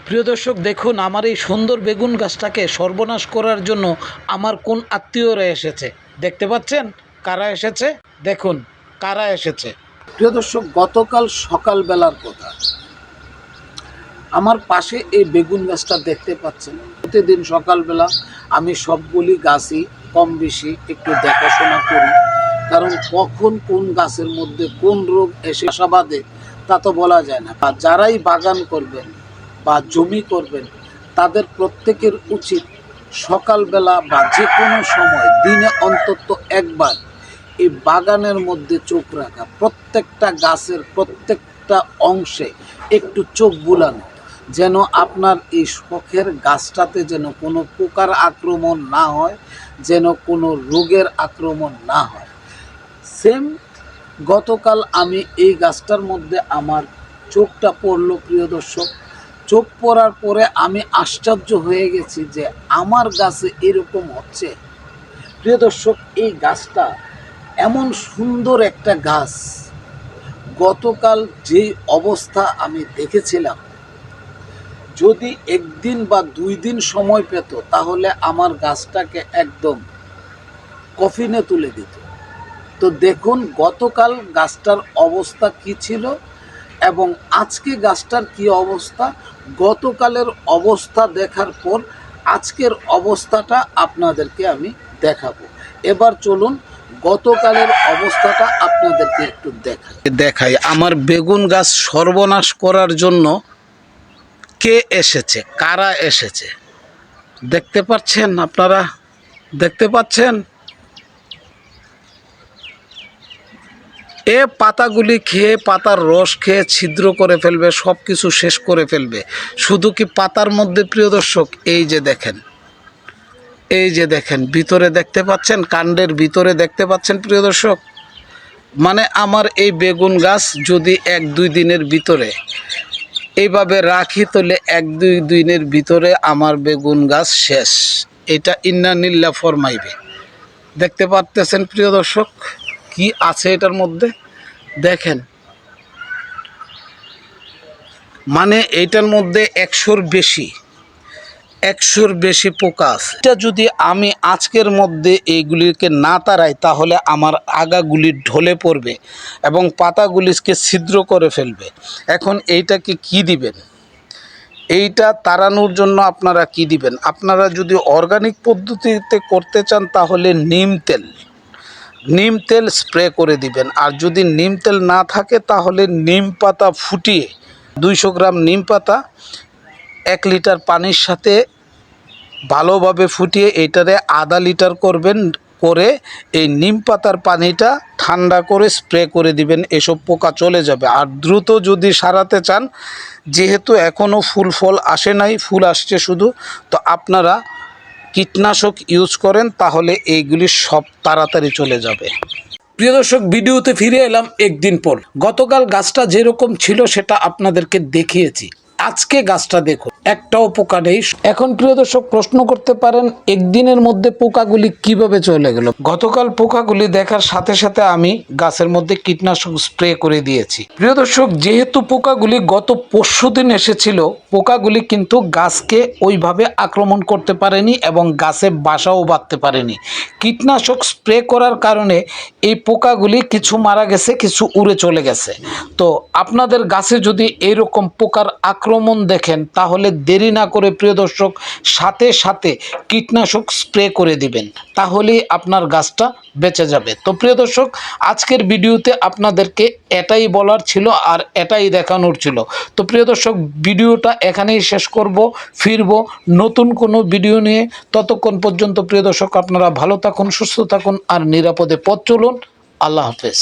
প্রিয় দর্শক, দেখুন আমার এই সুন্দর বেগুন গাছটাকে সর্বনাশ করার জন্য আমার কোন আত্মীয়রা এসেছে। দেখতে পাচ্ছেন কারা এসেছে? দেখুন কারা এসেছে। প্রিয় দর্শক, গতকাল সকালবেলার কথা, আমার পাশে এই বেগুন গাছটা দেখতে পাচ্ছেন। প্রতিদিন সকালবেলা আমি সবগুলি গাছই কম বেশি একটু দেখাশোনা করি, কারণ কখন কোন গাছের মধ্যে কোন রোগ এসে আসা বাঁধে তা তো বলা যায় না। আর যারাই বাগান করবেন বা জমি করবেন তাদের প্রত্যেকের উচিত সকালবেলা বা যে কোনো সময় দিনে অন্তত একবার এই বাগানের মধ্যে চোখ রাখা, প্রত্যেকটা গাছের প্রত্যেকটা অংশে একটু চোখ বুলানো, যেন আপনার এই শখের গাছটাতে যেন কোনো পোকার আক্রমণ না হয়, যেন কোনো রোগের আক্রমণ না হয়। সেম গতকাল আমি এই গাছটার মধ্যে আমার চোখটা পড়লো। প্রিয় দর্শক, চোখ পড়ার পরে আমি আশ্চর্য হয়ে গেছি যে আমার গাছে এরকম হচ্ছে। প্রিয় দর্শক, এই গাছটা এমন সুন্দর একটা গাছ, গতকাল যে অবস্থা আমি দেখেছিলাম, যদি একদিন বা 2 দিন সময় পেত তাহলে আমার গাছটাকে একদম কফিনে তুলে দিত। তো দেখুন গতকাল গাছটার অবস্থা কি ছিল এবং আজকে গাছটার কি অবস্থা। গতকালের অবস্থা দেখার পর আজকের অবস্থাটা আপনাদেরকে আমি দেখাবো। এবার চলুন গতকালের অবস্থাটা আপনাদেরকে একটু দেখাই। আমার বেগুন গাছ সর্বনাশ করার জন্য কে এসেছে, কারা এসেছে দেখতে পাচ্ছেন? আপনারা দেখতে পাচ্ছেন? পাতাগুলি খেয়ে, পাতার রস খেয়ে ছিদ্র করে ফেলবে, সব কিছু শেষ করে ফেলবে। শুধু কি পাতার মধ্যে, প্রিয় দর্শক, এই যে দেখেন, এই যে দেখেন ভিতরে দেখতে পাচ্ছেন, কাণ্ডের ভিতরে দেখতে পাচ্ছেন প্রিয় দর্শক। মানে আমার এই বেগুন গাছ যদি 1-2 দিনের ভিতরে এইভাবে রাখি তাহলে 1-2 দিনের ভিতরে আমার বেগুন গাছ শেষ। এটা ইন্নানিল্লাহ ফরমাইবে। দেখতে পাচ্ছেন প্রিয় দর্শক কি আছে এটার মধ্যে, দেখেন। মানে এইটার মধ্যে 100-র বেশি পোকা আছে। এটা যদি আমি আজকের মধ্যে এইগুলিকে না তাড়াই তাহলে আমার আগাগুলি ঢলে পড়বে এবং পাতাগুলিকে ছিদ্র করে ফেলবে। এখন এইটাকে কি দিবেন? এইটা তাড়ানোর জন্য আপনারা কি দিবেন? আপনারা যদি অর্গানিক পদ্ধতিতে করতে চান তাহলে নিম তেল স্প্রে করে দিবেন। আর যদি নিম তেল না থাকে তাহলে নিম পাতা ফুটিয়ে 200 গ্রাম নিম পাতা 1 লিটার পানির সাথে ভালোভাবে ফুটিয়ে এইটারে আধা লিটার করবেন, করে এই নিম পাতার পানিটা ঠান্ডা করে স্প্রে করে দিবেন। এসব পোকা চলে যাবে। আর দ্রুত যদি সারাতে চান, যেহেতু এখনও ফুল ফল আসে নাই, ফুল আসছে শুধু, তো আপনারা কীটনাশক ইউজ করেন তাহলে এইগুলি সব তাড়াতাড়ি চলে যাবে। প্রিয় দর্শক, ভিডিওতে ফিরে এলাম একদিন পর। গতকাল গাছটা যেরকম ছিল সেটা আপনাদেরকে দেখিয়েছি। আজকে গাছটা দেখুন, একটাও পোকা নেই। এখন প্রিয় দর্শক প্রশ্ন করতে পারেন, একদিনের মধ্যে পোকাগুলি কিভাবে চলে গেল? গতকাল পোকাগুলি দেখার সাথে সাথে আমি গাছের মধ্যে কীটনাশক স্প্রে করে দিয়েছি। প্রিয় দর্শক, যেহেতু পোকাগুলি গত পরশুদিন এসেছিল, পোকাগুলি কিন্তু গাছকে ওইভাবে আক্রমণ করতে পারেনি এবং গাছে বাসাও বাঁধতে পারেনি। কীটনাশক স্প্রে করার কারণে এই পোকাগুলি কিছু মারা গেছে, কিছু উড়ে চলে গেছে। তো আপনাদের গাছে যদি এরকম পোকার আক্রমণ দেখেন তাহলে দেরি না করে প্রিয় দর্শক সাথে সাথে কীটনাশক স্প্রে করে দিবেন, তাহলেই আপনার গাছটা বেঁচে যাবে। তো প্রিয় দর্শক, আজকের ভিডিওতে আপনাদেরকে এটাই বলার ছিল আর এটাই দেখানোর ছিল। তো প্রিয় দর্শক, ভিডিওটা এখানেই শেষ করব, ফিরব নতুন কোনো ভিডিও নিয়ে। ততক্ষণ পর্যন্ত প্রিয় দর্শক আপনারা ভালো থাকুন, সুস্থ থাকুন আর নিরাপদে পথ চলুন। আল্লাহ হাফেজ।